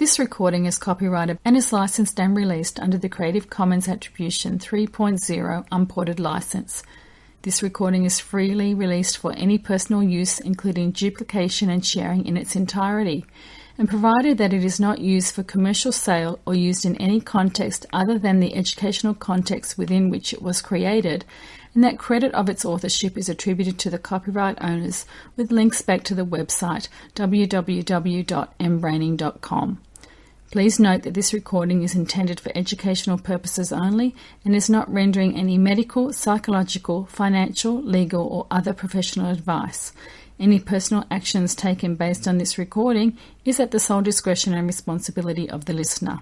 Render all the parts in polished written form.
This recording is copyrighted and is licensed and released under the Creative Commons Attribution 3.0 Unported license. This recording is freely released for any personal use, including duplication and sharing in its entirety, and provided that it is not used for commercial sale or used in any context other than the educational context within which it was created, and that credit of its authorship is attributed to the copyright owners, with links back to the website www.mbraining.com. Please note that this recording is intended for educational purposes only and is not rendering any medical, psychological, financial, legal, or other professional advice. Any personal actions taken based on this recording is at the sole discretion and responsibility of the listener.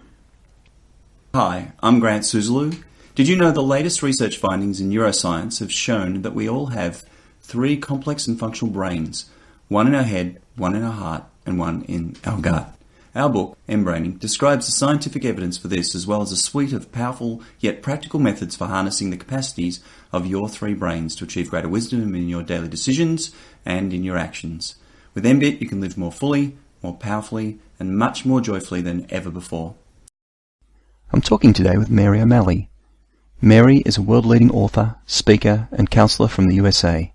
Hi, I'm Grant Soosalu. Did you know the latest research findings in neuroscience have shown that we all have 3 complex and functional brains, one in our head, one in our heart, and one in our gut? Our book, mBraining, describes the scientific evidence for this as well as a suite of powerful yet practical methods for harnessing the capacities of your 3 brains to achieve greater wisdom in your daily decisions and in your actions. With MBIT, you can live more fully, more powerfully, and much more joyfully than ever before. I'm talking today with Mary O'Malley. Mary is a world-leading author, speaker, and counsellor from the USA.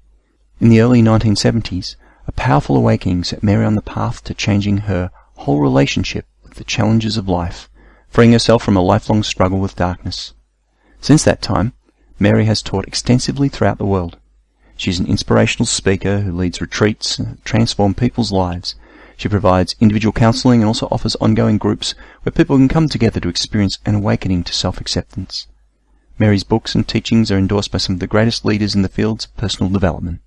In the early 1970s, a powerful awakening set Mary on the path to changing her whole relationship with the challenges of life, freeing herself from a lifelong struggle with darkness. Since that time, Mary has taught extensively throughout the world. She's an inspirational speaker who leads retreats and transforms people's lives. She provides individual counselling and also offers ongoing groups where people can come together to experience an awakening to self-acceptance. Mary's books and teachings are endorsed by some of the greatest leaders in the fields of personal development.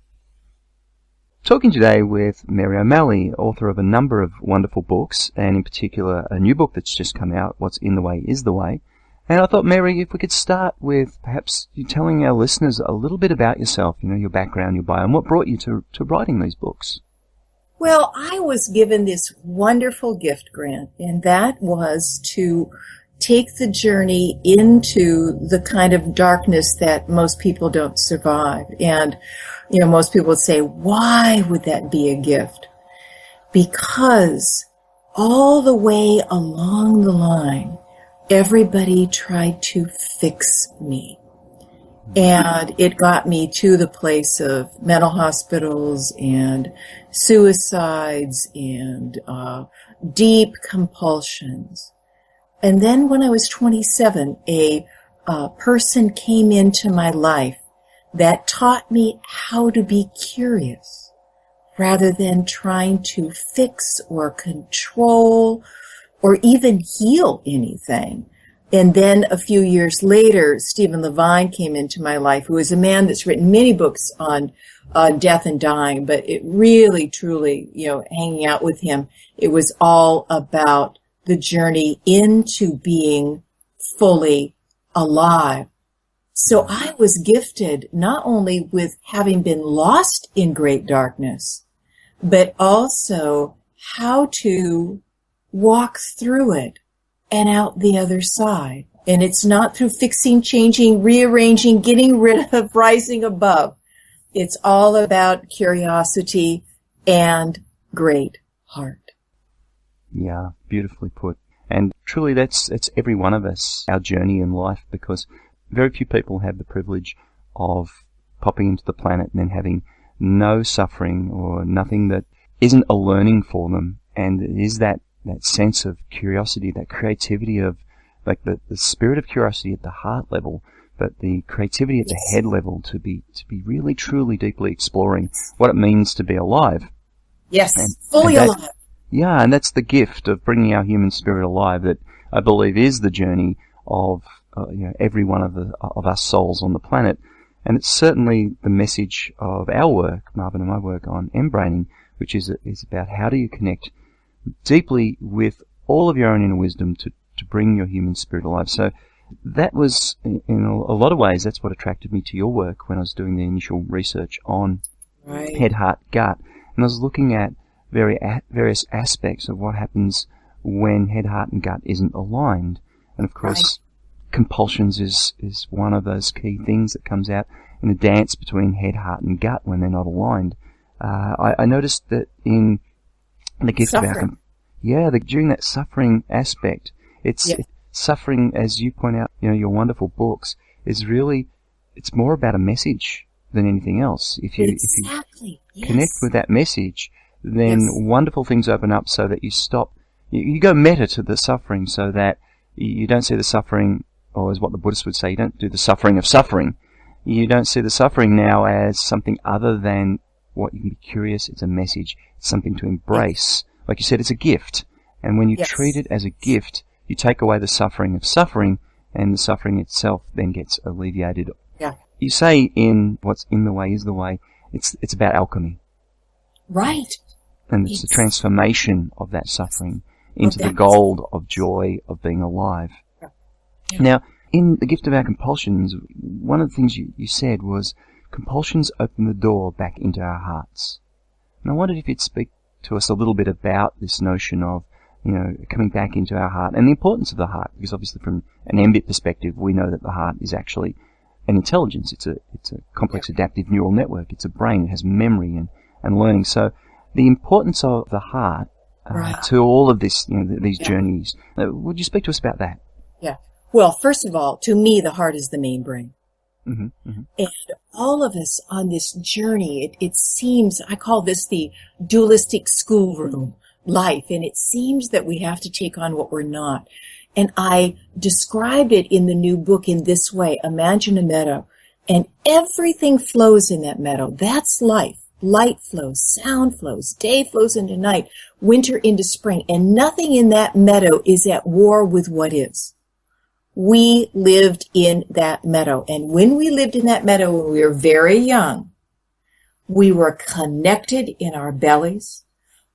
Talking today with Mary O'Malley, author of a number of wonderful books, and in particular a new book that's just come out, What's in the Way is the Way. And I thought, Mary, if we could start with perhaps you telling our listeners a little bit about yourself, your background, your bio, and what brought you to writing these books. Well, I was given this wonderful gift, Grant, and that was to take the journey into the kind of darkness that most people don't survive. And, most people would say, why would that be a gift? Because all the way along the line, everybody tried to fix me. And it got me to the place of mental hospitals and suicides and deep compulsions. And then when I was 27, a person came into my life that taught me how to be curious rather than trying to fix or control or even heal anything. And then a few years later, Stephen Levine came into my life, who is a man that's written many books on death and dying, but it really, truly, hanging out with him, it was all about the journey into being fully alive. So I was gifted not only with having been lost in great darkness, but also how to walk through it and out the other side. And it's not through fixing, changing, rearranging, getting rid of, rising above. It's all about curiosity and great heart. Yeah, beautifully put. And truly that's every one of us, our journey in life, because very few people have the privilege of popping into the planet and then having no suffering or nothing that isn't a learning for them. And it is that sense of curiosity, that creativity of like the spirit of curiosity at the heart level, but the creativity at the head level to be really truly deeply exploring what it means to be alive. Yes, fully alive. Yeah, and that's the gift of bringing our human spirit alive that I believe is the journey of every one of us souls on the planet. And it's certainly the message of our work, Marvin and my work on mBraining, which is about how do you connect deeply with all of your own inner wisdom to bring your human spirit alive. So that was, in a lot of ways, that's what attracted me to your work when I was doing the initial research on head, heart, gut. And I was looking at various aspects of what happens when head, heart, and gut isn't aligned. And of course, compulsions is one of those key things that comes out in the dance between head, heart, and gut when they're not aligned. I noticed that in the gift of Yeah, during that suffering aspect, Yeah. suffering, as you point out, your wonderful books, is really, it's more about a message than anything else. If you Exactly. connect Yes. with that message, then Yes. wonderful things open up so that you stop, you go meta to the suffering so that you don't see the suffering, or as what the Buddhists would say, you don't do the suffering of suffering. You don't see the suffering now as something other than what you can be curious. It's a message. It's something to embrace. Like you said, it's a gift. And when you Yes. treat it as a gift, you take away the suffering of suffering, and the suffering itself then gets alleviated. Yeah. You say in What's in the Way is the Way, it's about alchemy. Right. And it's the transformation of that suffering into the that's- gold of joy of being alive. Yeah. Now, in The Gift of Our Compulsions, one of the things you said was compulsions open the door back into our hearts. And I wondered if you'd speak to us a little bit about this notion of, coming back into our heart and the importance of the heart, because obviously from an MBIT perspective, we know that the heart is actually an intelligence. It's a complex adaptive neural network. It's a brain. It has memory and learning. So the importance of the heart Right. to all of this, these journeys. Would you speak to us about that? Yeah. Well, first of all, to me, the heart is the main brain. Mm-hmm, mm-hmm. And all of us on this journey, it seems, I call this the dualistic schoolroom life, and it seems that we have to take on what we're not. And I described it in the new book in this way: imagine a meadow, and everything flows in that meadow. That's life. Light flows, sound flows, day flows into night, winter into spring, and nothing in that meadow is at war with what is. We lived in that meadow. And when we lived in that meadow when we were very young, we were connected in our bellies.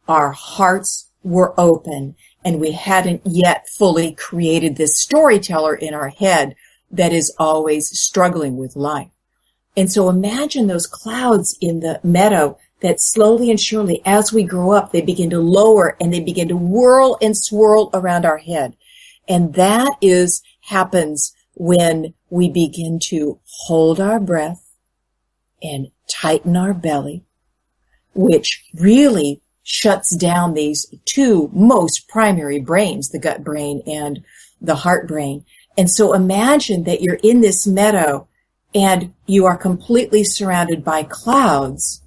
Our hearts were open, and we hadn't yet fully created this storyteller in our head that is always struggling with life. And so imagine those clouds in the meadow that slowly and surely, as we grow up, they begin to lower and they begin to whirl and swirl around our head. And that happens when we begin to hold our breath and tighten our belly, which really shuts down these two most primary brains, the gut brain and the heart brain. And so imagine that you're in this meadow and you are completely surrounded by clouds.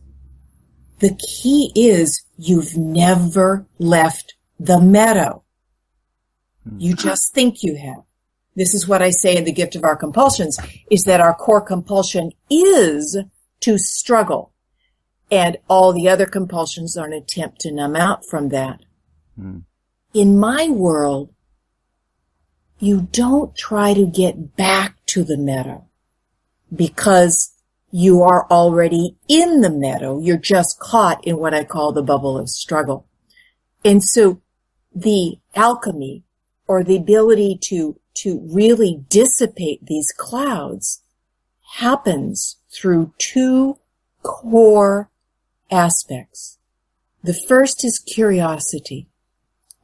The key is you've never left the meadow. You just think you have. This is what I say in The Gift of Our Compulsions, is that our core compulsion is to struggle. And all the other compulsions are an attempt to numb out from that. In my world, you don't try to get back to the meadow because you are already in the meadow. You're just caught in what I call the bubble of struggle. And so the alchemy, or the ability to really dissipate these clouds, happens through two core aspects. The first is curiosity,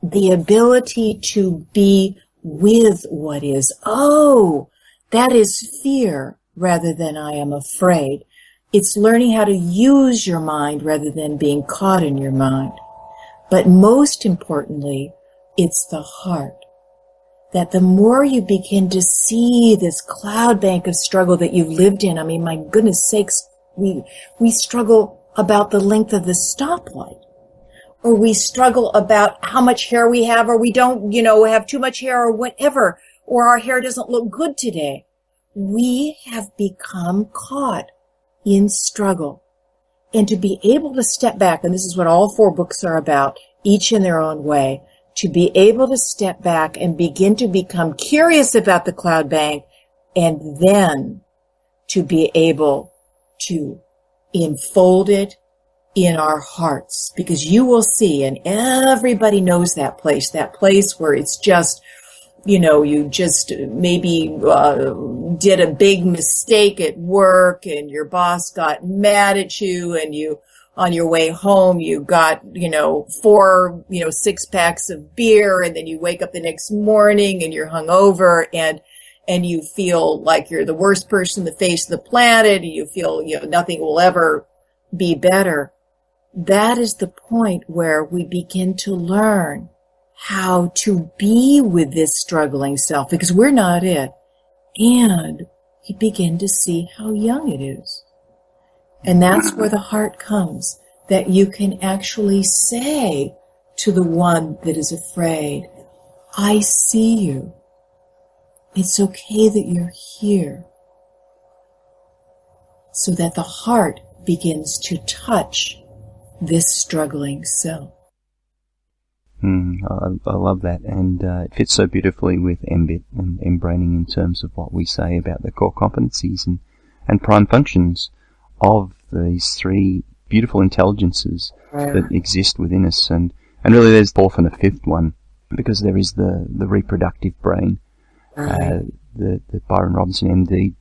the ability to be with what is. Oh, that is fear rather than I am afraid. It's learning how to use your mind rather than being caught in your mind. But most importantly, it's the heart. That the more you begin to see this cloud bank of struggle that you've lived in, I mean, my goodness sakes, we struggle about the length of the stoplight, or we struggle about how much hair we have, or we don't, have too much hair, or whatever, or our hair doesn't look good today. We have become caught in struggle. And to be able to step back, and this is what all 4 books are about, each in their own way, to be able to step back and begin to become curious about the cloud bank, and then to be able to enfold it in our hearts. Because you will see, and everybody knows that place where it's just, you just maybe did a big mistake at work and your boss got mad at you, and you, on your way home, you got, 4, 6 packs of beer, and then you wake up the next morning and you're hungover, and you feel like you're the worst person on the face of the planet, and you feel, nothing will ever be better. That is the point where we begin to learn how to be with this struggling self, because we're not it. And you begin to see how young it is. And that's where the heart comes, that you can actually say to the one that is afraid, I see you. It's okay that you're here. So that the heart begins to touch this struggling self. I love that, and it fits so beautifully with MBIT and mBraining in terms of what we say about the core competencies and prime functions of these three beautiful intelligences that exist within us. And really there's a fourth and a fifth one, because there is the reproductive brain, that Byron Robinson, MD,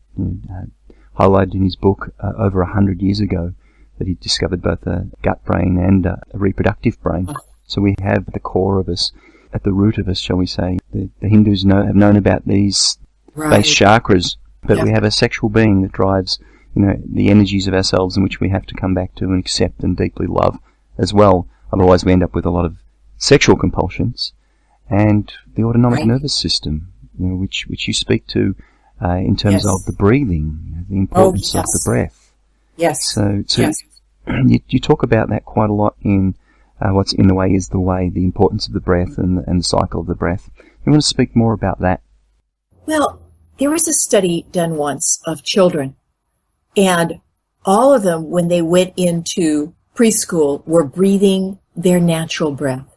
highlighted in his book over 100 years ago, that he discovered both a gut brain and a reproductive brain. So we have the core of us, at the root of us, shall we say. The Hindus have known about these base chakras, but we have a sexual being that drives, the energies of ourselves, in which we have to come back to and accept and deeply love as well. Otherwise we end up with a lot of sexual compulsions. And the autonomic nervous system, which you speak to in terms of the breathing, the importance of the breath. Yes. So you talk about that quite a lot in What's in the Way is the Way, the importance of the breath and the cycle of the breath. You want to speak more about that? Well, there was a study done once of children, and all of them, when they went into preschool, were breathing their natural breath,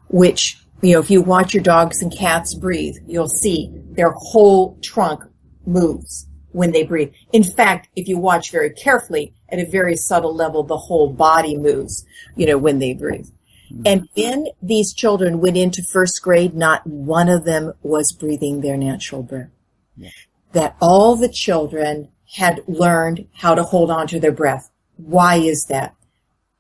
which, if you watch your dogs and cats breathe, you'll see their whole trunk moves when they breathe. In fact, if you watch very carefully, at a very subtle level, the whole body moves, when they breathe. And when these children went into first grade, not one of them was breathing their natural breath. Yeah. That all the children had learned how to hold on to their breath. Why is that?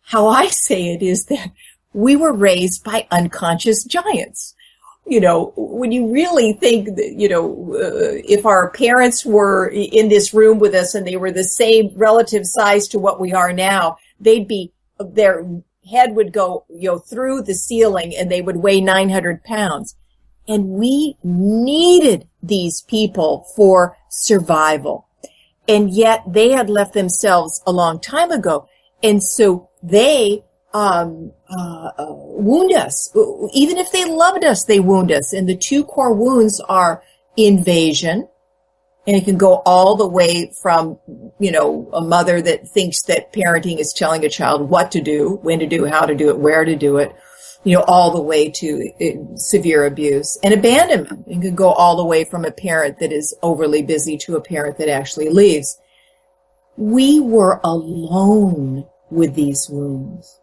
How I say it is that we were raised by unconscious giants. When you really think that, if our parents were in this room with us and they were the same relative size to what we are now, their head would go, through the ceiling, and they would weigh 900 pounds. And we needed these people for survival. And yet they had left themselves a long time ago. And so they wound us. Even if they loved us, they wound us. And the two core wounds are invasion, and it can go all the way from, a mother that thinks that parenting is telling a child what to do, when to do, how to do it, where to do it, all the way to severe abuse and abandonment. It can go all the way from a parent that is overly busy to a parent that actually leaves. We were alone with these wounds.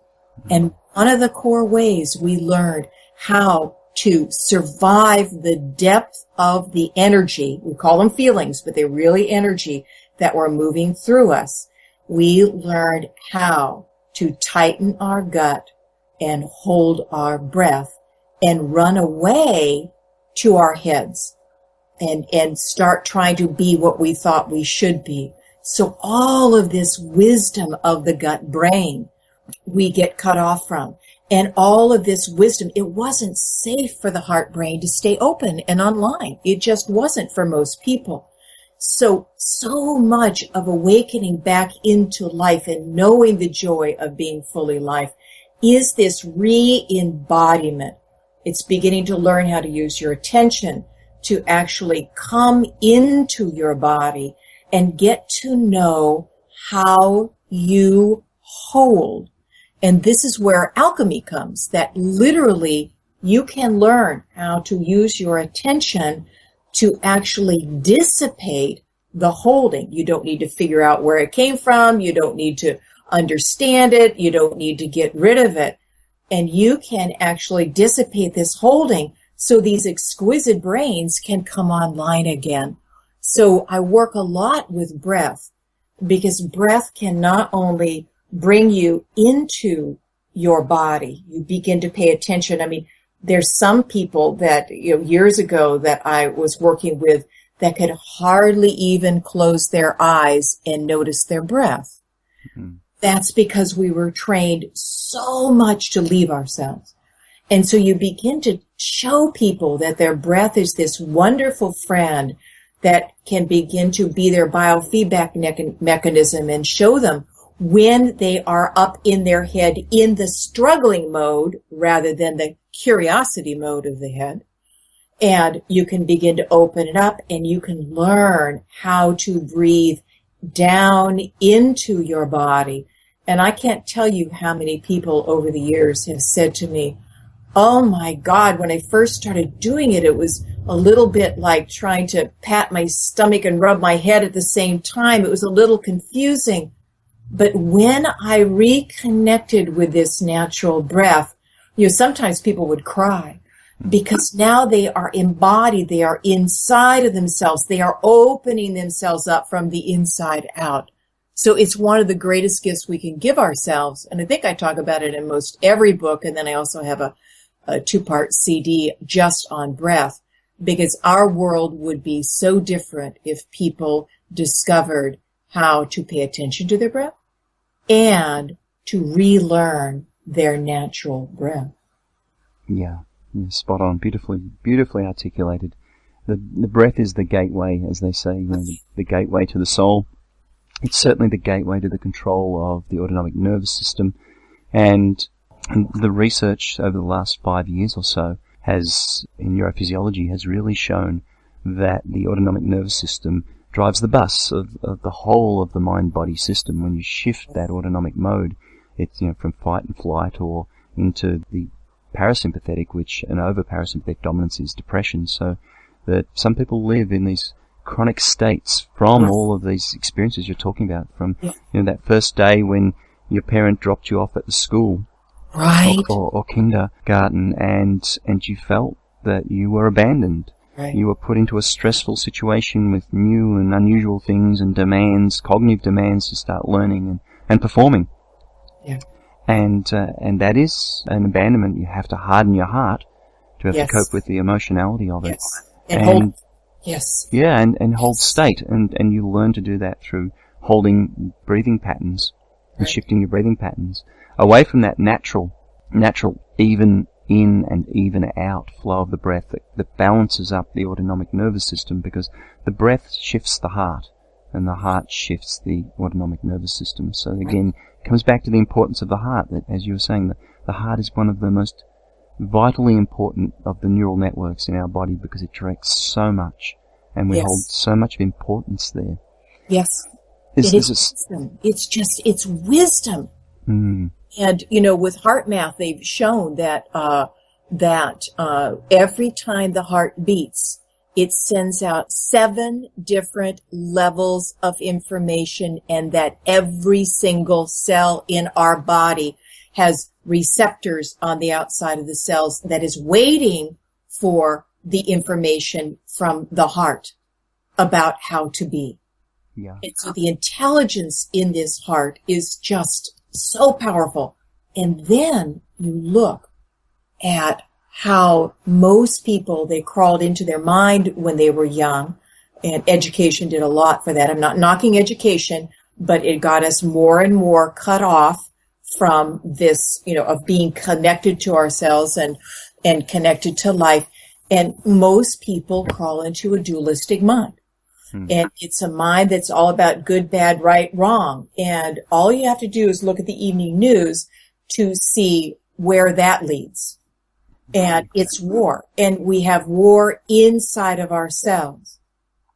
And one of the core ways we learned how to survive the depth of the energy, we call them feelings, but they're really energy that were moving through us. We learned how to tighten our gut and hold our breath and run away to our heads and start trying to be what we thought we should be. So all of this wisdom of the gut brain we get cut off from. And all of this wisdom, it wasn't safe for the heart brain to stay open and online. It just wasn't for most people. So much of awakening back into life and knowing the joy of being fully life is this re-embodiment. It's beginning to learn how to use your attention to actually come into your body and get to know how you hold. And this is where alchemy comes, that literally you can learn how to use your attention to actually dissipate the holding. You don't need to figure out where it came from. You don't need to understand it. You don't need to get rid of it. And you can actually dissipate this holding so these exquisite brains can come online again. So I work a lot with breath, because breath can not only bring you into your body, you begin to pay attention. I mean, there's some people that, years ago that I was working with that could hardly even close their eyes and notice their breath. Mm-hmm. That's because we were trained so much to leave ourselves. And so you begin to show people that their breath is this wonderful friend that can begin to be their biofeedback mechanism, and show them when they are up in their head in the struggling mode rather than the curiosity mode of the head. And you can begin to open it up, and you can learn how to breathe down into your body. And I can't tell you how many people over the years have said to me, oh my God, when I first started doing it, it was a little bit like trying to pat my stomach and rub my head at the same time. It was a little confusing. But when I reconnected with this natural breath, sometimes people would cry because now they are embodied. They are inside of themselves. They are opening themselves up from the inside out. So it's one of the greatest gifts we can give ourselves. And I think I talk about it in most every book. And then I also have a 2-part CD just on breath, because our world would be so different if people discovered how to pay attention to their breath and to relearn their natural breath. Yeah, spot on. Beautifully articulated. The breath is the gateway, as they say, the gateway to the soul. It's certainly the gateway to the control of the autonomic nervous system. And the research over the last 5 years or so in neurophysiology has really shown that the autonomic nervous system drives the bus of the whole of the mind-body system. When you shift that autonomic mode, it's, from fight and flight or into the parasympathetic, which an over-parasympathetic dominance is depression. So that some people live in these chronic states from all of these experiences you're talking about, from that first day when your parent dropped you off at the school, right, or kindergarten, and you felt that you were abandoned. Right. You were put into a stressful situation with new and unusual things and demands, cognitive demands to start learning and performing. Yeah. And that is an abandonment. You have to harden your heart to have to cope with the emotionality of it. Yes. And hold state. And you learn to do that through holding breathing patterns and shifting your breathing patterns away from that natural even in and even out flow of the breath that balances up the autonomic nervous system, because the breath shifts the heart and the heart shifts the autonomic nervous system. So again, it comes back to the importance of the heart, that, as you were saying, the heart is one of the most vitally important of the neural networks in our body, because it directs so much, and we hold so much of importance there. Yes. Wisdom. It's wisdom. Mm. And, with HeartMath, they've shown that every time the heart beats, it sends out 7 different levels of information, and that every single cell in our body has receptors on the outside of the cells that is waiting for the information from the heart about how to be. Yeah. And so the intelligence in this heart is just so powerful. And then you look at how most people, they crawled into their mind when they were young, and education did a lot for that. I'm not knocking education, but it got us more and more cut off from this, of being connected to ourselves and connected to life. And most people crawl into a dualistic mind. And it's a mind that's all about good, bad, right, wrong. And all you have to do is look at the evening news to see where that leads. And it's war. And we have war inside of ourselves.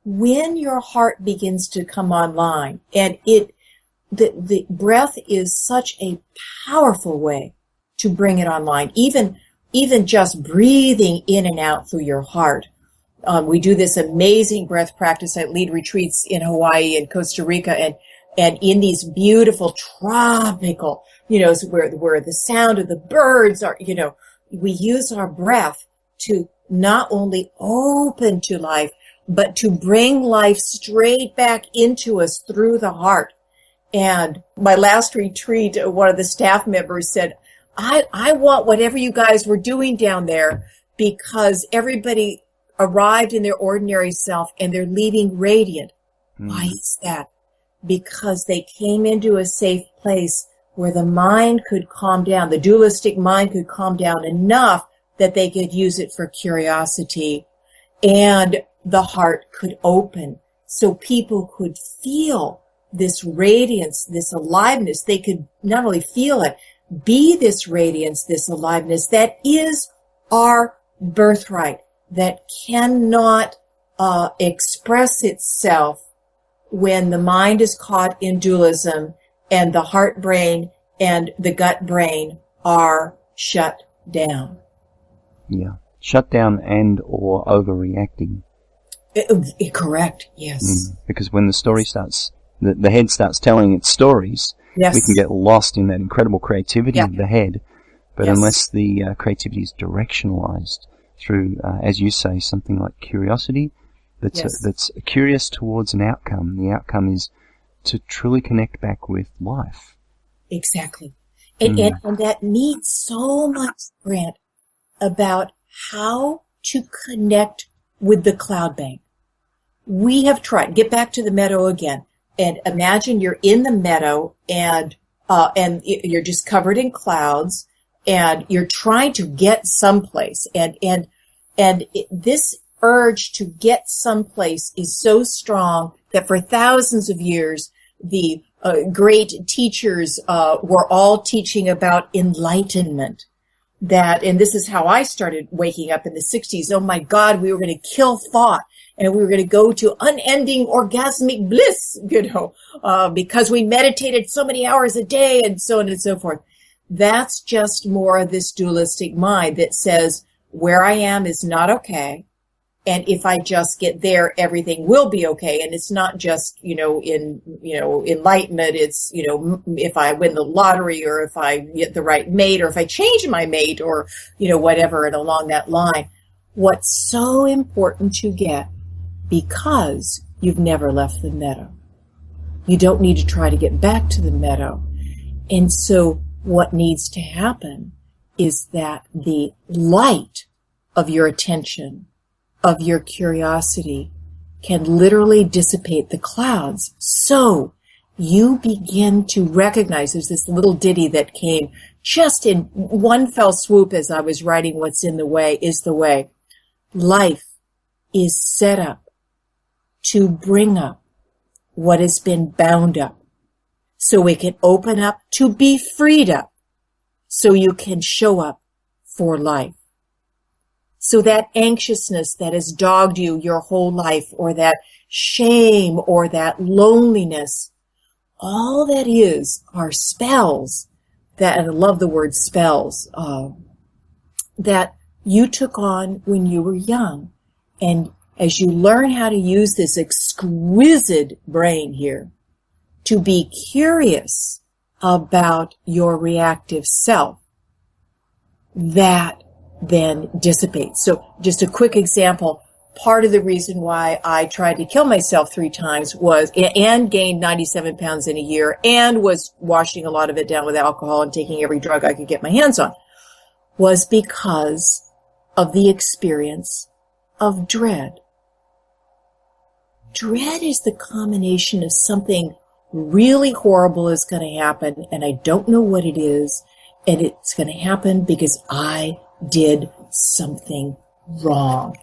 When your heart begins to come online, and the breath is such a powerful way to bring it online, even just breathing in and out through your heart. We do this amazing breath practice. I lead retreats in Hawaii and Costa Rica, and in these beautiful tropical, where the sound of the birds are, we use our breath to not only open to life, but to bring life straight back into us through the heart. And my last retreat, one of the staff members said, I want whatever you guys were doing down there, because everybody arrived in their ordinary self and they're leaving radiant. Why is that? Because they came into a safe place where the mind could calm down, the dualistic mind could calm down enough that they could use it for curiosity, and the heart could open so people could feel this radiance, this aliveness. They could not only feel it, be this radiance, this aliveness that is our birthright, that cannot express itself when the mind is caught in dualism and the heart brain and the gut brain are shut down. Yeah. Shut down and or overreacting. Correct, yes. Because when the story starts, the head starts telling its stories, Yes. we can get lost in that incredible creativity of the head. But Yes. unless the creativity is directionalized through, as you say, something like curiosity, that's curious towards an outcome. The outcome is to truly connect back with life. Exactly. And that means so much, Grant, about how to connect with the cloud bank. We have tried. Get back to the meadow again. And imagine you're in the meadow and you're just covered in clouds and you're trying to get someplace. And this urge to get someplace is so strong that for thousands of years, the great teachers were all teaching about enlightenment. And this is how I started waking up in the 60s. Oh my God, we were going to kill thought and we were going to go to unending orgasmic bliss, because we meditated so many hours a day and so on and so forth. That's just more of this dualistic mind that says where I am is not okay. And if I just get there, everything will be okay. And it's not just, enlightenment. It's, if I win the lottery or if I get the right mate or if I change my mate or, whatever, and along that line. What's so important to get, because you've never left the meadow. You don't need to try to get back to the meadow. And so what needs to happen is that the light of your attention, of your curiosity, can literally dissipate the clouds. So you begin to recognize, there's this little ditty that came just in one fell swoop as I was writing What's in the Way is the Way. Life is set up to bring up what has been bound up so it can open up to be freed up so you can show up for life. So that anxiousness that has dogged you your whole life, or that shame or that loneliness, all that is are spells that, and I love the word spells, that you took on when you were young. And as you learn how to use this exquisite brain here to be curious about your reactive self, that then dissipates. So just a quick example. Part of the reason why I tried to kill myself 3 times was, and gained 97 pounds in a year, and was washing a lot of it down with alcohol and taking every drug I could get my hands on, was because of the experience of dread. Dread is the combination of something really horrible is going to happen, and I don't know what it is, and it's going to happen because I did something wrong.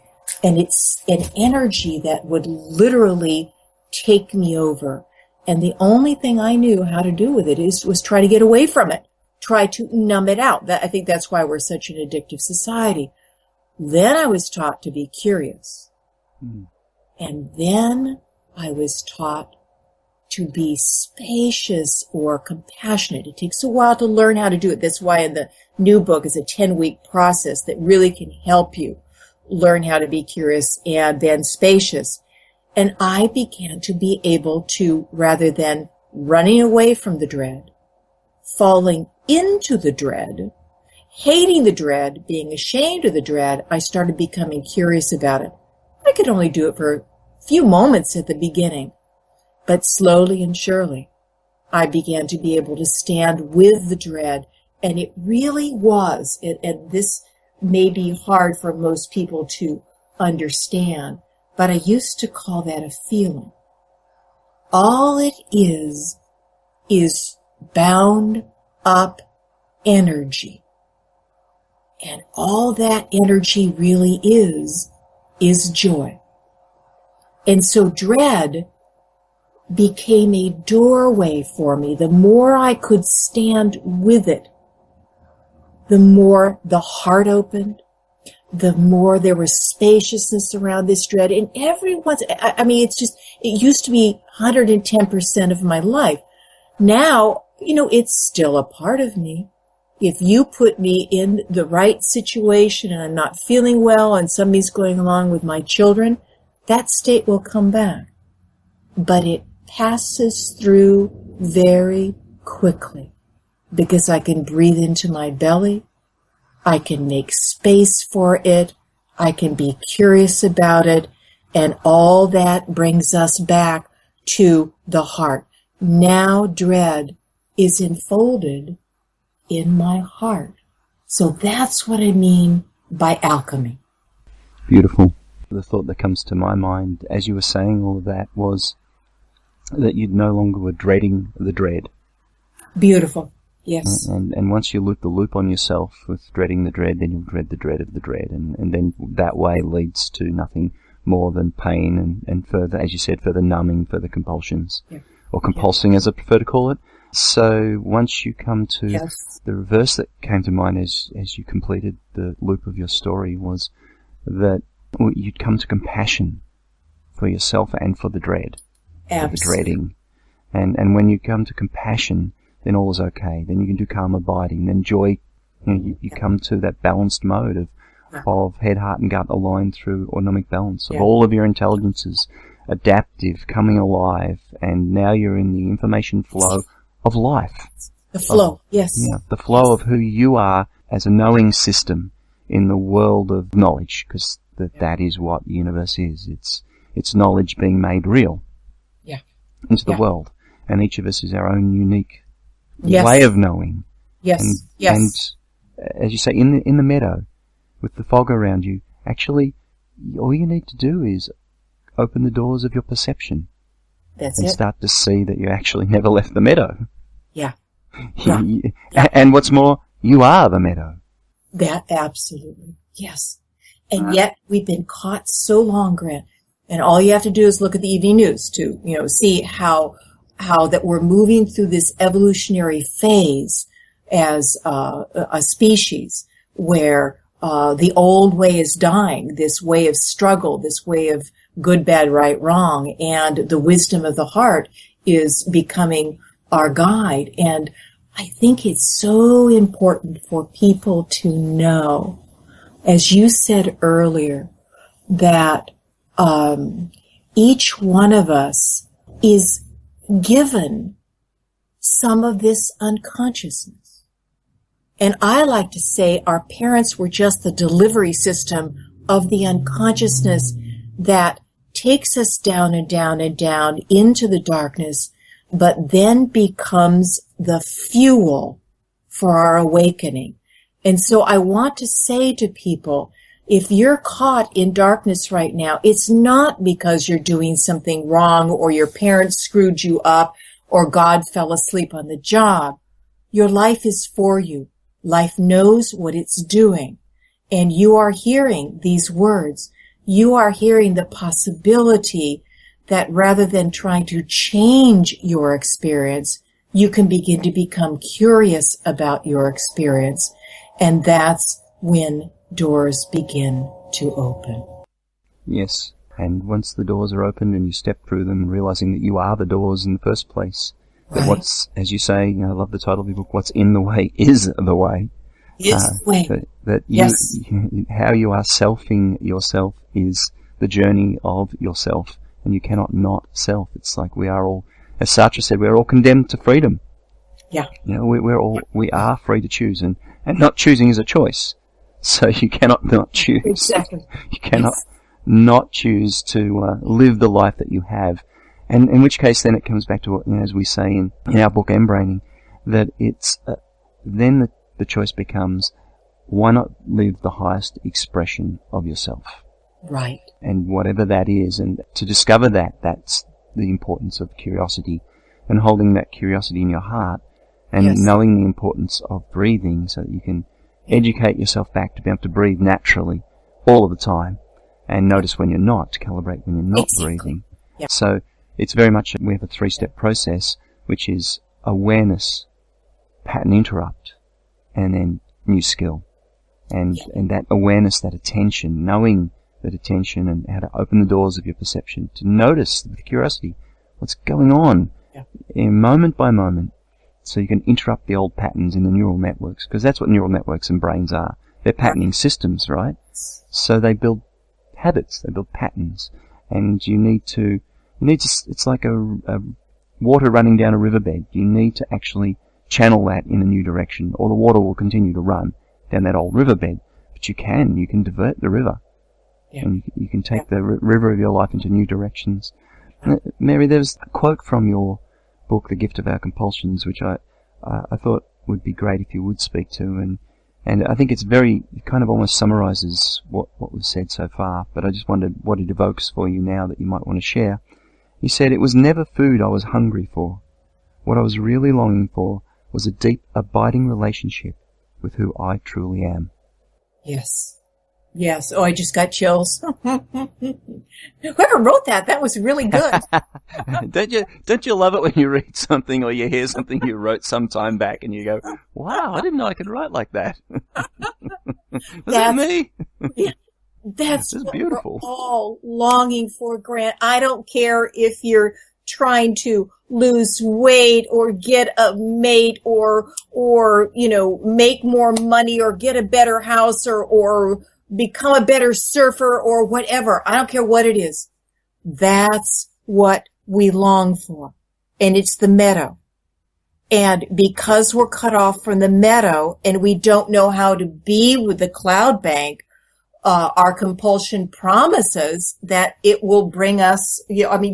And it's an energy that would literally take me over. And the only thing I knew how to do with it was try to get away from it, try to numb it out. I think that's why we're such an addictive society. Then I was taught to be curious. And then I was taught to be spacious or compassionate. It takes a while to learn how to do it. That's why in the new book is a 10-week process that really can help you learn how to be curious and then spacious. And I began to be able to, rather than running away from the dread, falling into the dread, hating the dread, being ashamed of the dread, I started becoming curious about it. I could only do it for a few moments at the beginning, but slowly and surely, I began to be able to stand with the dread. And it really was, and this may be hard for most people to understand, but I used to call that a feeling. All it is bound up energy. And all that energy really is joy. And so dread became a doorway for me. The more I could stand with it, the more the heart opened, the more there was spaciousness around this dread. And it used to be 110% of my life. Now, it's still a part of me. If you put me in the right situation and I'm not feeling well and something's going along with my children, that state will come back. But it passes through very quickly because I can breathe into my belly. I can make space for it. I can be curious about it. And all that brings us back to the heart. Now dread is enfolded in my heart. So that's what I mean by alchemy. Beautiful. The thought that comes to my mind as you were saying all of that was that you no longer were dreading the dread. Beautiful. Yes. And once you loop the loop on yourself with dreading the dread, then you'll dread the dread of the dread. And then that way leads to nothing more than pain and further, as you said, further numbing, further compulsions. Yeah. Or compulsing, as I prefer to call it. So once you come to Yes. the reverse that came to mind as you completed the loop of your story was that you'd come to compassion for yourself and for the dread. For the dreading. And when you come to compassion, then all is okay. Then you can do calm abiding. Then joy, you come to that balanced mode of head, heart, and gut aligned through autonomic balance of all of your intelligences, adaptive, coming alive, and now you're in the information flow of life. The flow, yes. Yeah, the flow of who you are as a knowing system in the world of knowledge, because that is what the universe is. It's knowledge being made real into the world. And each of us is our own unique way of knowing. Yes, and as you say, in the meadow, with the fog around you, actually, all you need to do is open the doors of your perception. That's and it. start to see that you actually never left the meadow. Yeah. And what's more, you are the meadow. That absolutely. Yes. And yet we've been caught so long, Grant. And all you have to do is look at the evening news to, see how that we're moving through this evolutionary phase as a species where the old way is dying, this way of struggle, this way of good, bad, right, wrong, and the wisdom of the heart is becoming our guide. And I think it's so important for people to know, as you said earlier, that each one of us is given some of this unconsciousness. And I like to say our parents were just the delivery system of the unconsciousness that takes us down and down and down into the darkness, but then becomes the fuel for our awakening. And so I want to say to people, if you're caught in darkness right now, it's not because you're doing something wrong or your parents screwed you up or God fell asleep on the job. Your life is for you. Life knows what it's doing. And you are hearing these words. You are hearing the possibility that rather than trying to change your experience, you can begin to become curious about your experience. And that's when doors begin to open. Yes. And once the doors are opened and you step through them, realizing that you are the doors in the first place, that what's, as you say, I love the title of the book, what's in the way is the way. Is the way. How you are selfing yourself is the journey of yourself, and you cannot not self. It's like we are all, as Sartre said, we're all condemned to freedom. Yeah. We are free to choose, and not choosing is a choice. So you cannot not choose. Exactly. You cannot not choose to live the life that you have. And in which case then it comes back to what, as we say in our book mBraining, that it's then the choice becomes, why not live the highest expression of yourself? Right. And whatever that is, and to discover that, that's the importance of curiosity and holding that curiosity in your heart and Yes. knowing the importance of breathing so that you can educate yourself back to be able to breathe naturally all of the time, and notice when you're not, to calibrate when you're not Exactly. breathing. Yeah. So it's very much, we have a 3-step process, which is awareness, pattern interrupt, and then new skill. And that awareness, that attention, knowing that attention and how to open the doors of your perception, to notice with curiosity what's going on in moment by moment, so you can interrupt the old patterns in the neural networks, because that's what neural networks and brains are. They're patterning systems, right? So they build habits, they build patterns, and you need to, it's like a water running down a riverbed. You need to actually channel that in a new direction, or the water will continue to run down that old riverbed. But you can divert the river. And you can take the river of your life into new directions. Mary, there's a quote from your book, The Gift of Our Compulsions, which I thought would be great if you would speak to, and I think it kind of almost summarizes what was said so far, but I just wondered what it evokes for you now that you might want to share. He said, "It was never food I was hungry for. What I was really longing for was a deep, abiding relationship with who I truly am." Yes. Yes. Oh, I just got chills. Whoever wrote that was really good. Don't you love it when you read something or you hear something you wrote some time back and you go, wow, I didn't know I could write like that. Was that me? Yeah, that's what beautiful. we're all longing for, Grant. I don't care if you're trying to lose weight or get a mate or make more money or get a better house or become a better surfer or whatever. I don't care what it is. That's what we long for. And it's the meadow. And because we're cut off from the meadow and we don't know how to be with the cloud bank, our compulsion promises that it will bring us,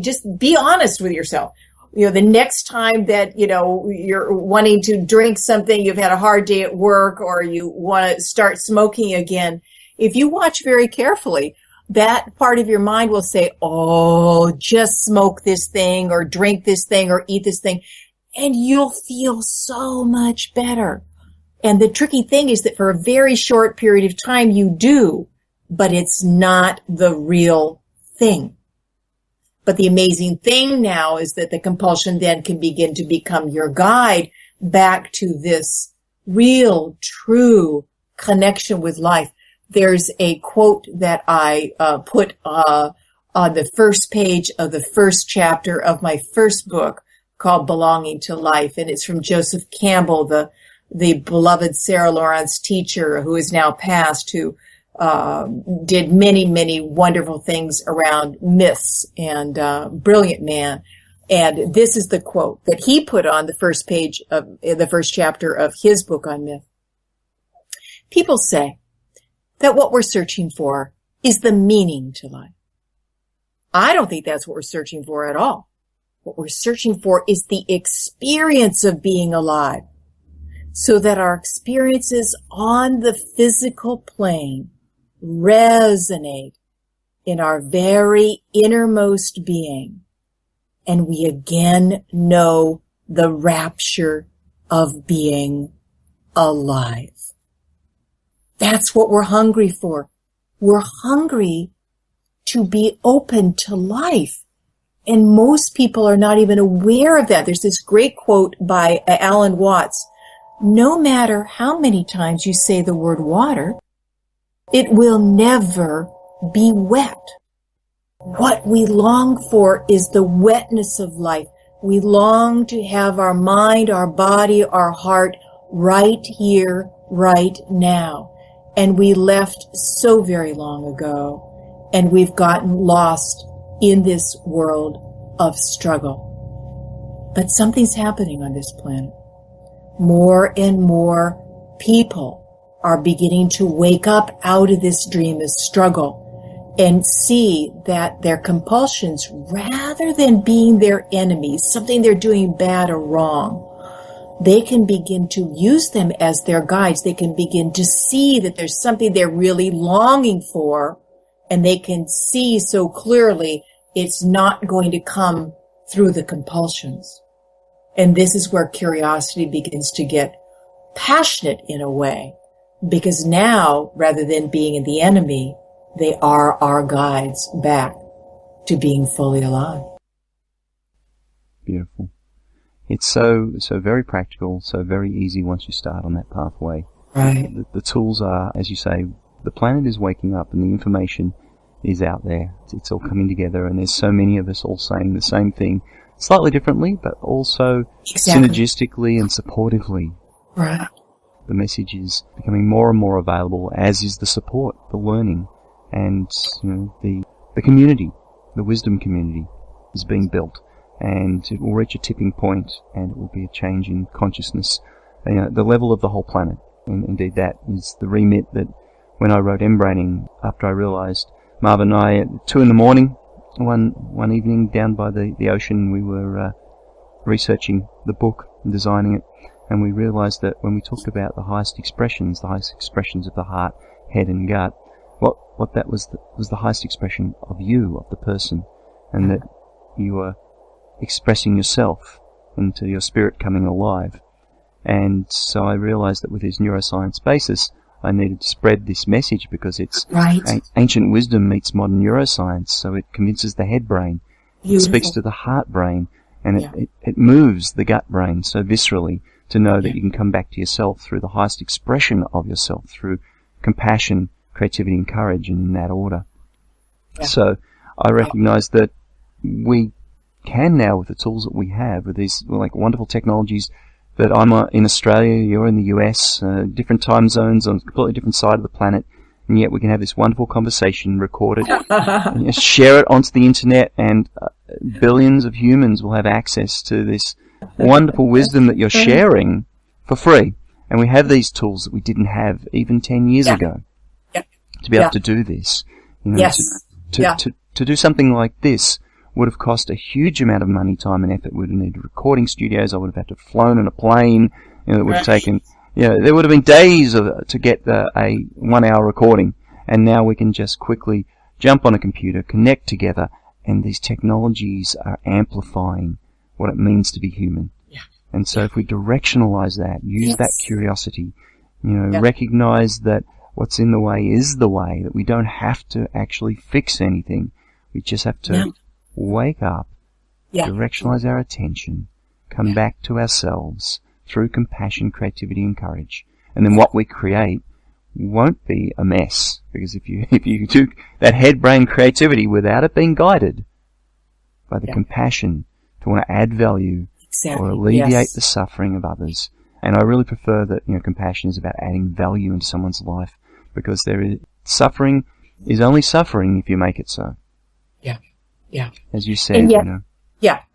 just be honest with yourself. The next time that, you're wanting to drink something, you've had a hard day at work, or you want to start smoking again, if you watch very carefully, that part of your mind will say, oh, just smoke this thing or drink this thing or eat this thing, and you'll feel so much better. And the tricky thing is that for a very short period of time you do, but it's not the real thing. But the amazing thing now is that the compulsion then can begin to become your guide back to this real, true connection with life. There's a quote that I put on the first page of the first chapter of my first book called Belonging to Life, and it's from Joseph Campbell, the beloved Sarah Lawrence teacher who is now passed, who did many, many wonderful things around myths, and brilliant man. And this is the quote that he put on the first page of the first chapter of his book on myth. People say that what we're searching for is the meaning to life. I don't think that's what we're searching for at all. What we're searching for is the experience of being alive, so that our experiences on the physical plane resonate in our very innermost being, and we again know the rapture of being alive. That's what we're hungry for. We're hungry to be open to life. And most people are not even aware of that. There's this great quote by Alan Watts. No matter how many times you say the word water, it will never be wet. What we long for is the wetness of life. We long to have our mind, our body, our heart right here, right now. And we left so very long ago, and we've gotten lost in this world of struggle. But something's happening on this planet. More and more people are beginning to wake up out of this dream of struggle and see that their compulsions, rather than being their enemies, something they're doing bad or wrong, they can begin to use them as their guides. They can begin to see that there's something they're really longing for, and they can see so clearly it's not going to come through the compulsions. And this is where curiosity begins to get passionate in a way, because now, rather than being the enemy, they are our guides back to being fully alive. Beautiful. It's so very practical, so very easy once you start on that pathway. Right. The tools are, as you say, the planet is waking up and the information is out there. It's all coming together, and there's so many of us all saying the same thing, slightly differently, but also synergistically and supportively. Right. The message is becoming more and more available, as is the support, the learning, and the community, the wisdom community is being built, and it will reach a tipping point, and it will be a change in consciousness, the level of the whole planet. And indeed, that is the remit that when I wrote mBraining, after I realized Marvin and I at 2 a.m, one evening down by the ocean, we were researching the book and designing it, and we realized that when we talked about the highest expressions of the heart, head and gut, what that was the highest expression of you, of the person, and that you were expressing yourself into your spirit coming alive. And so I realized that with this neuroscience basis, I needed to spread this message, because it's right. Ancient wisdom meets modern neuroscience, so it convinces the head brain. Beautiful. It speaks to the heart brain, and it moves the gut brain so viscerally to know that you can come back to yourself through the highest expression of yourself, through compassion, creativity and courage, and in that order. Yeah. So I recognize that we can now, with the tools that we have, with these wonderful technologies, that I'm in Australia, you're in the US, different time zones on a completely different side of the planet, and yet we can have this wonderful conversation recorded, and share it onto the internet, and billions of humans will have access to this wonderful wisdom that you're sharing for free. And we have these tools that we didn't have even 10 years ago to be able to do this. To do something like this would have cost a huge amount of money, time and effort. We'd have needed recording studios. I would have had to have flown in a plane. It would have taken, there would have been days to get a 1 hour recording. And now we can just quickly jump on a computer, connect together, and these technologies are amplifying what it means to be human. Yeah. And so if we directionalize that, use that curiosity, recognize that what's in the way is the way, that we don't have to actually fix anything. We just have to wake up, directionalize our attention, come back to ourselves through compassion, creativity and courage. And then what we create won't be a mess, because if you do that head brain creativity without it being guided by the compassion to want to add value or alleviate the suffering of others. And I really prefer that, compassion is about adding value into someone's life, because suffering is only suffering if you make it so. Yeah. As you said,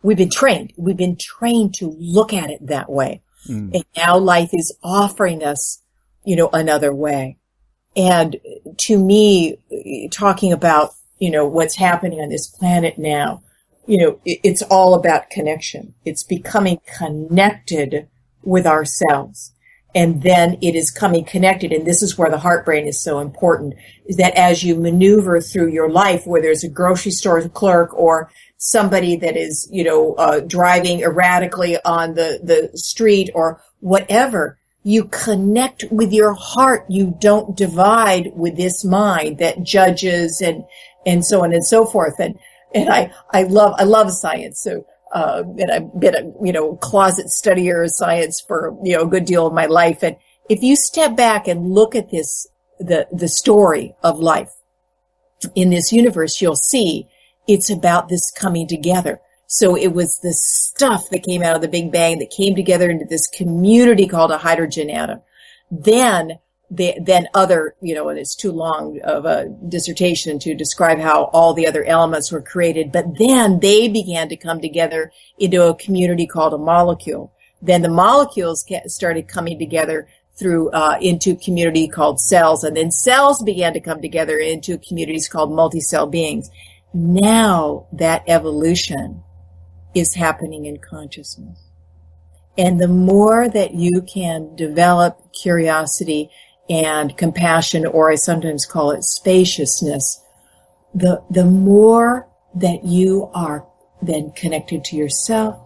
we've been trained. We've been trained to look at it that way. And now life is offering us, another way. And to me, talking about, what's happening on this planet now, it's all about connection. It's becoming connected with ourselves. And then it is coming connected. And this is where the heart brain is so important, is that as you maneuver through your life, whether it's a grocery store clerk or somebody that is, driving erratically on the street or whatever, you connect with your heart. You don't divide with this mind that judges and so on and so forth. And I love science. So, and I've been a, closet studier of science for, a good deal of my life. And if you step back and look at this, the story of life in this universe, you'll see it's about this coming together. So it was the stuff that came out of the Big Bang that came together into this community called a hydrogen atom. Then other, and it's too long of a dissertation to describe how all the other elements were created, but then they began to come together into a community called a molecule. Then the molecules started coming together through, into a community called cells, and then cells began to come together into communities called multi-cell beings. Now that evolution is happening in consciousness. And the more that you can develop curiosity and compassion, or I sometimes call it spaciousness, the more that you are then connected to yourself,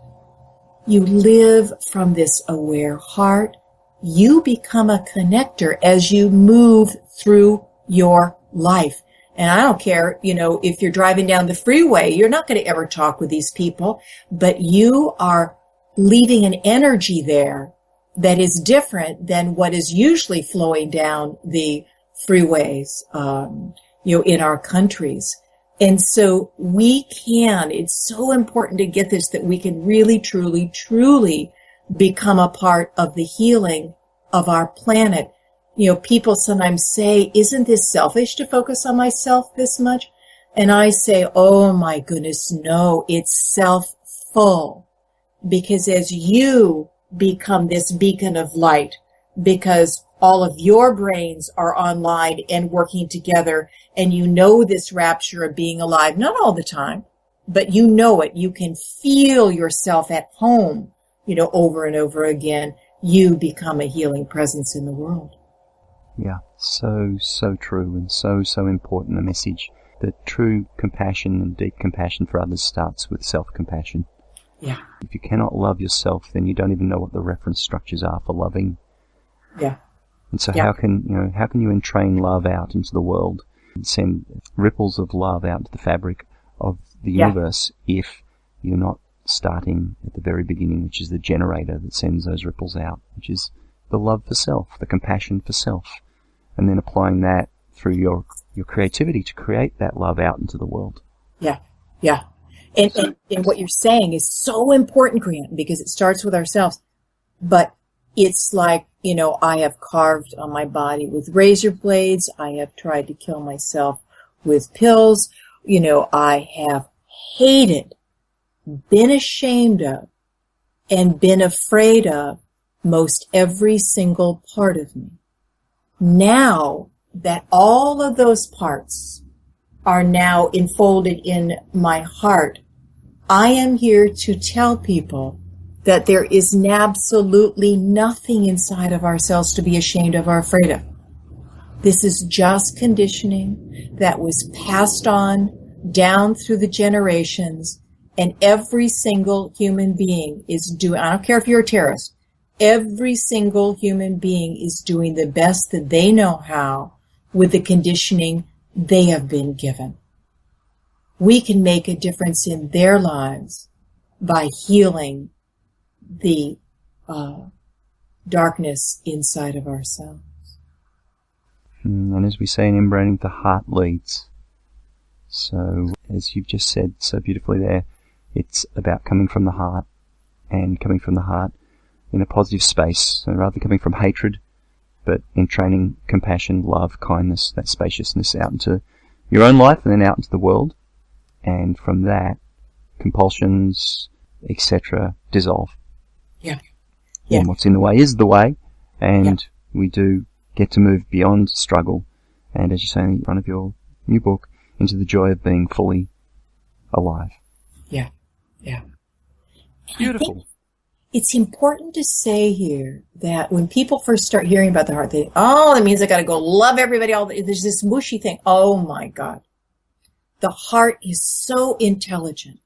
You live from this aware heart. You become a connector as you move through your life. And I don't care, if you're driving down the freeway, you're not going to ever talk with these people, but you are leaving an energy there that is different than what is usually flowing down the freeways, in our countries. And so it's so important to get this, that we can really, truly, truly become a part of the healing of our planet. People sometimes say, isn't this selfish to focus on myself this much? And I say, oh my goodness, no, it's self-full. Because as you become this beacon of light, because all of your brains are online and working together, and this rapture of being alive, not all the time, but it. You can feel yourself at home, over and over again. You become a healing presence in the world. Yeah, so true, and so important, the message that true compassion and deep compassion for others starts with self-compassion. Yeah. If you cannot love yourself, then you don't even know what the reference structures are for loving. Yeah. And so how can you entrain love out into the world and send ripples of love out into the fabric of the universe if you're not starting at the very beginning, which is the generator that sends those ripples out, which is the love for self, the compassion for self, and then applying that through your creativity to create that love out into the world. Yeah. Yeah. And what you're saying is so important, Grant, because it starts with ourselves. But it's like, I have carved on my body with razor blades. I have tried to kill myself with pills. I have hated, been ashamed of, and been afraid of most every single part of me. Now that all of those parts are now enfolded in my heart, I am here to tell people that there is absolutely nothing inside of ourselves to be ashamed of or afraid of. This is just conditioning that was passed on down through the generations, and every single human being is doing, I don't care if you're a terrorist, every single human being is doing the best that they know how with the conditioning they have been given. We can make a difference in their lives by healing the darkness inside of ourselves. And as we say in mBraining, the heart leads. So, as you've just said so beautifully there, it's about coming from the heart, and coming from the heart in a positive space. So rather than coming from hatred, but entraining compassion, love, kindness, that spaciousness out into your own life and then out into the world. And from that, compulsions, etc., dissolve. Yeah. And what's in the way is the way, and we do get to move beyond struggle, and as you say in front of your new book, into the joy of being fully alive. Yeah. Beautiful. It's important to say here that when people first start hearing about the heart, they think, oh, that means I got to go love everybody. There's this mushy thing. Oh my God. The heart is so intelligent,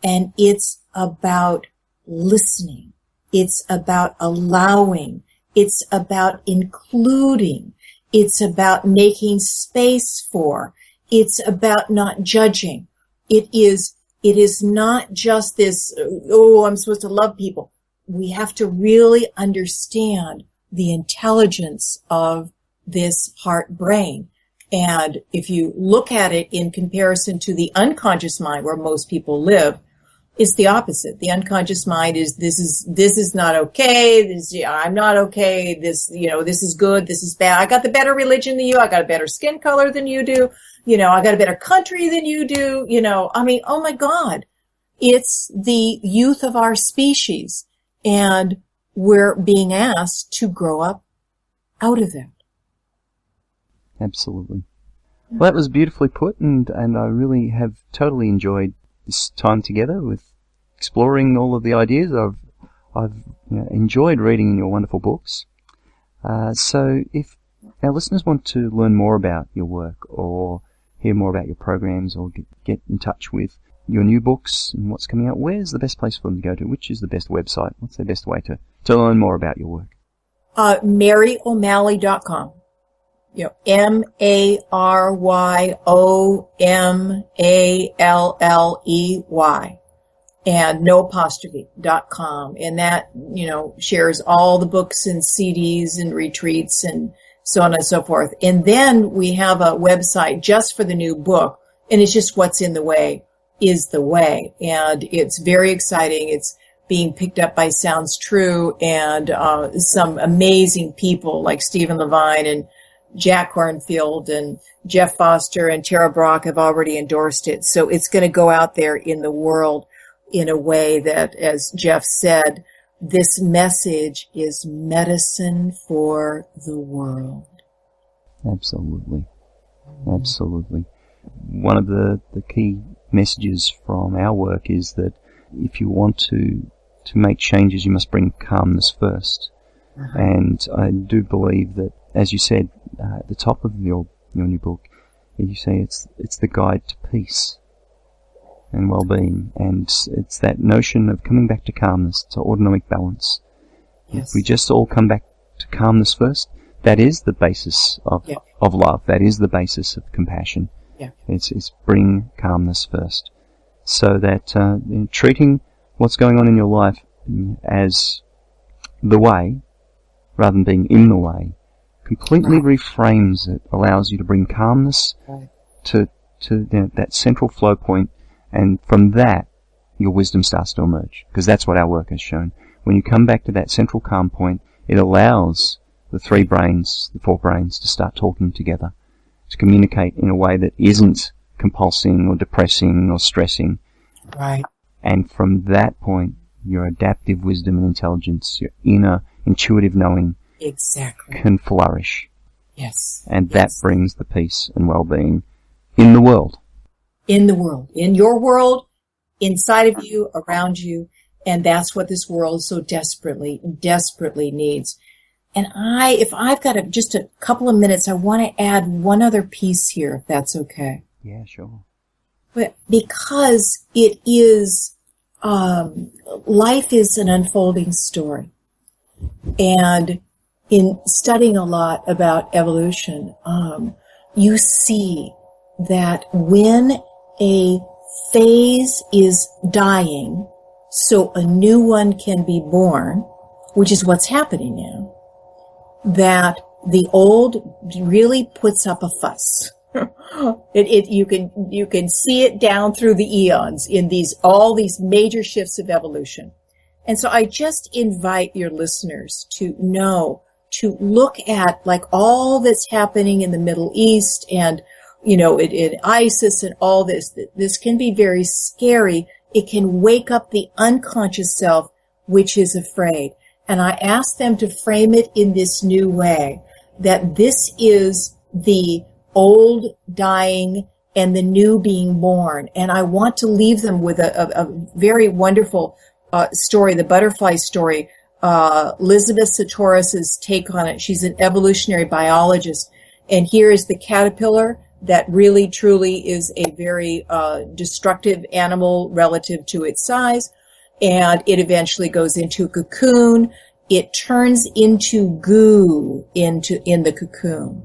and it's about listening. It's about allowing. It's about including. It's about making space for. It's about not judging. It is not just this, oh, I'm supposed to love people. We have to really understand the intelligence of this heart brain. And if you look at it in comparison to the unconscious mind where most people live, it's the opposite. The unconscious mind is this is not okay. I'm not okay. This is good. This is bad. I got the better religion than you. I got a better skin color than you do. I got a better country than you do. Oh my God, it's the youth of our species, and we're being asked to grow up out of that. Absolutely. Well, that was beautifully put, and I really have totally enjoyed this time together with exploring all of the ideas. I've enjoyed reading in your wonderful books. So if our listeners want to learn more about your work or hear more about your programs or get in touch with your new books and what's coming out, where's the best place for them to go to? Which is the best website? What's the best way to learn more about your work? MaryO'Malley.com. MaryOMalley. And no apostrophe.com. And that, shares all the books and CDs and retreats and so on and so forth. And then we have a website just for the new book. And it's just What's in the Way is the Way. And it's very exciting. It's being picked up by Sounds True and some amazing people like Stephen Levine and Jack Kornfield and Jeff Foster and Tara Brock have already endorsed it. So it's going to go out there in the world in a way that, as Jeff said, this message is medicine for the world. Absolutely. Absolutely. One of the key messages from our work is that if you want to make changes, you must bring calmness first. Uh-huh. And I do believe that, as you said at the top of your new book, you say it's the guide to peace and well-being, and it's that notion of coming back to calmness, to autonomic balance. Yes. If we just all come back to calmness first, that is the basis of love. That is the basis of compassion. Yeah. It's bring calmness first, so that treating what's going on in your life as the way, rather than being in the way, completely reframes it, allows you to bring calmness to that central flow point. And from that, your wisdom starts to emerge, because that's what our work has shown. When you come back to that central calm point, it allows the four brains to start talking together, to communicate in a way that isn't compulsing or depressing or stressing. Right. And from that point, your adaptive wisdom and intelligence, your inner intuitive knowing, can flourish. Yes. And that brings the peace and well-being in the world. In the world, in your world, inside of you, around you, and that's what this world so desperately, desperately needs. And if I've got just a couple of minutes, I want to add one other piece here, if that's okay. Yeah, sure. But because it is, life is an unfolding story. And in studying a lot about evolution, you see that when a phase is dying, so a new one can be born, which is what's happening now, that the old really puts up a fuss. You can see it down through the eons in all these major shifts of evolution. And so I just invite your listeners to look at like all that's happening in the Middle East and in ISIS and all this. This can be very scary. It can wake up the unconscious self, which is afraid. And I ask them to frame it in this new way, that this is the old dying and the new being born. And I want to leave them with a very wonderful story, the butterfly story. Elizabeth Satoros's take on it. She's an evolutionary biologist. And here is the caterpillar that really, truly is a very destructive animal relative to its size. And it eventually goes into a cocoon. It turns into goo in the cocoon.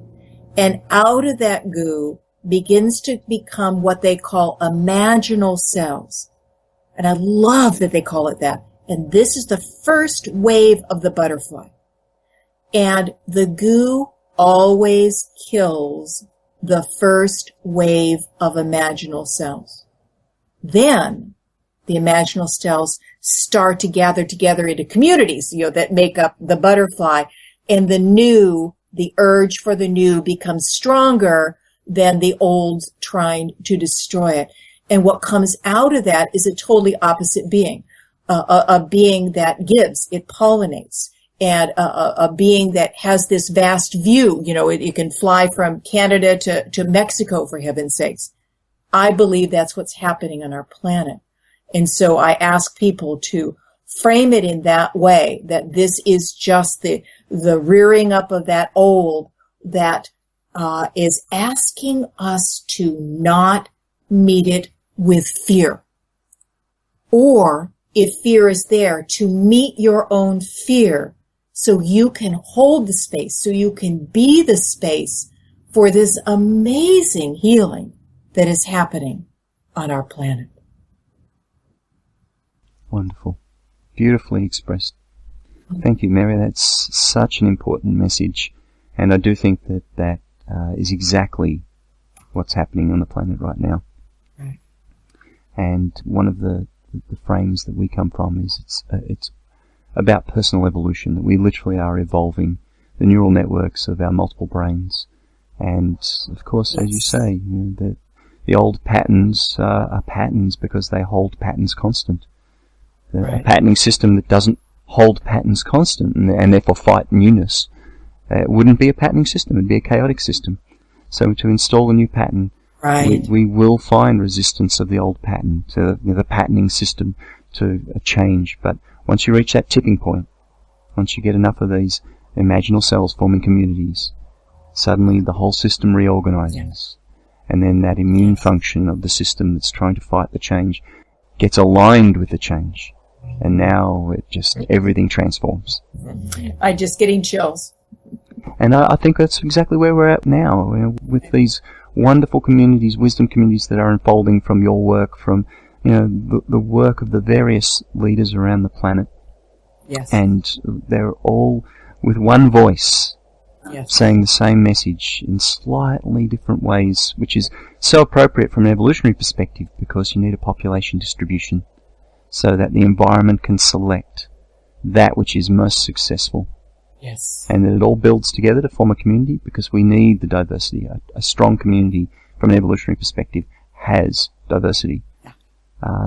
And out of that goo begins to become what they call imaginal cells. And I love that they call it that. And this is the first wave of the butterfly. And the goo always kills the first wave of imaginal cells. Then the imaginal cells start to gather together into communities, that make up the butterfly, and the urge for the new becomes stronger than the old trying to destroy it. And what comes out of that is a totally opposite being, a being that gives, it pollinates, and a being that has this vast view. It can fly from Canada to Mexico, for heaven's sakes. I believe that's what's happening on our planet. And so I ask people to frame it in that way, that this is just the rearing up of that old that is asking us to not meet it with fear. or if fear is there, to meet your own fear so you can hold the space, so you can be the space for this amazing healing that is happening on our planet. Wonderful. Beautifully expressed. Thank you, Mary. That's such an important message. And I do think that that is exactly what's happening on the planet right now. Right. And one of the frames that we come from is it's about personal evolution, that we literally are evolving the neural networks of our multiple brains. And, of course, as you say, the old patterns are patterns because they hold patterns constant. A patterning system that doesn't hold patterns constant and therefore fight newness wouldn't be a patterning system. It would be a chaotic system. So to install a new pattern, we will find resistance of the old pattern, to the patterning system, to a change. But once you reach that tipping point, once you get enough of these imaginal cells forming communities, suddenly the whole system reorganizes. And then that immune function of the system that's trying to fight the change gets aligned with the change. And now everything transforms. I'm just getting chills. And I think that's exactly where we're at now, with these wonderful communities, wisdom communities that are unfolding from your work, from the work of the various leaders around the planet. Yes. And they're all with one voice, saying the same message in slightly different ways, which is so appropriate from an evolutionary perspective, because you need a population distribution so that the environment can select that which is most successful. Yes. And that it all builds together to form a community, because we need the diversity. A strong community, from an evolutionary perspective, has diversity.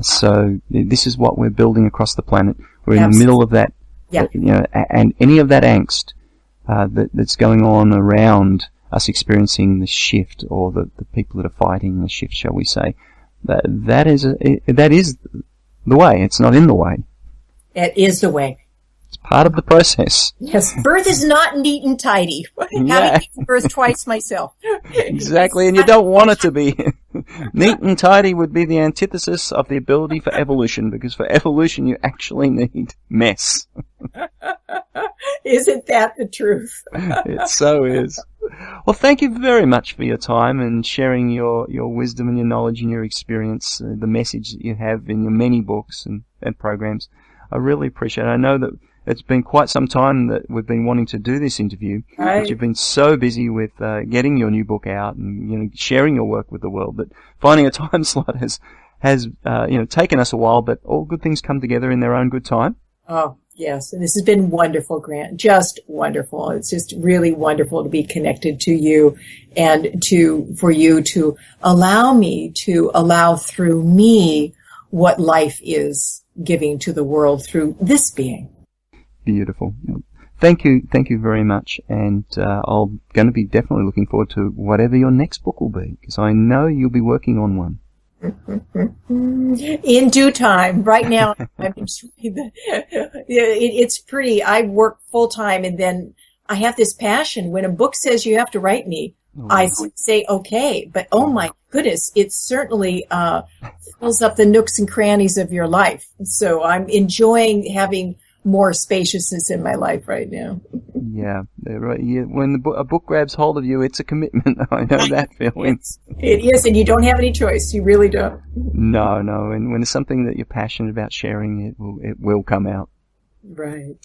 So this is what we're building across the planet. We're in the middle of that, and any of that angst that's going on around us experiencing the shift, or the people that are fighting the shift, shall we say, that is the way. It's not in the way. It is the way. It's part of the process. Yes, birth is not neat and tidy. Having given birth twice myself. Exactly, and you don't want it to be. Neat and tidy would be the antithesis of the ability for evolution, because for evolution you actually need mess. Isn't that the truth? It so is. Well, thank you very much for your time and sharing your wisdom and your knowledge and your experience, the message that you have in your many books and programs. I really appreciate it. I know that it's been quite some time that we've been wanting to do this interview, but you've been so busy with getting your new book out and sharing your work with the world that finding a time slot has taken us a while. But all good things come together in their own good time. Oh yes, and this has been wonderful, Grant. Just wonderful. It's just really wonderful to be connected to you, and for you to allow me to allow through me what life is giving to the world through this being. Beautiful. Thank you very much, and I'm going to be definitely looking forward to whatever your next book will be, because I know you'll be working on one. In due time. Right now, I'm enjoying it's pretty. I work full time, and then I have this passion. When a book says you have to write me, I say okay, but oh my goodness, it certainly fills up the nooks and crannies of your life. So I'm enjoying having more spaciousness in my life right now. Yeah, right. When a book grabs hold of you, it's a commitment. I know that feeling. It is, and you don't have any choice. You really don't. No. And when it's something that you're passionate about sharing, it will come out. Right.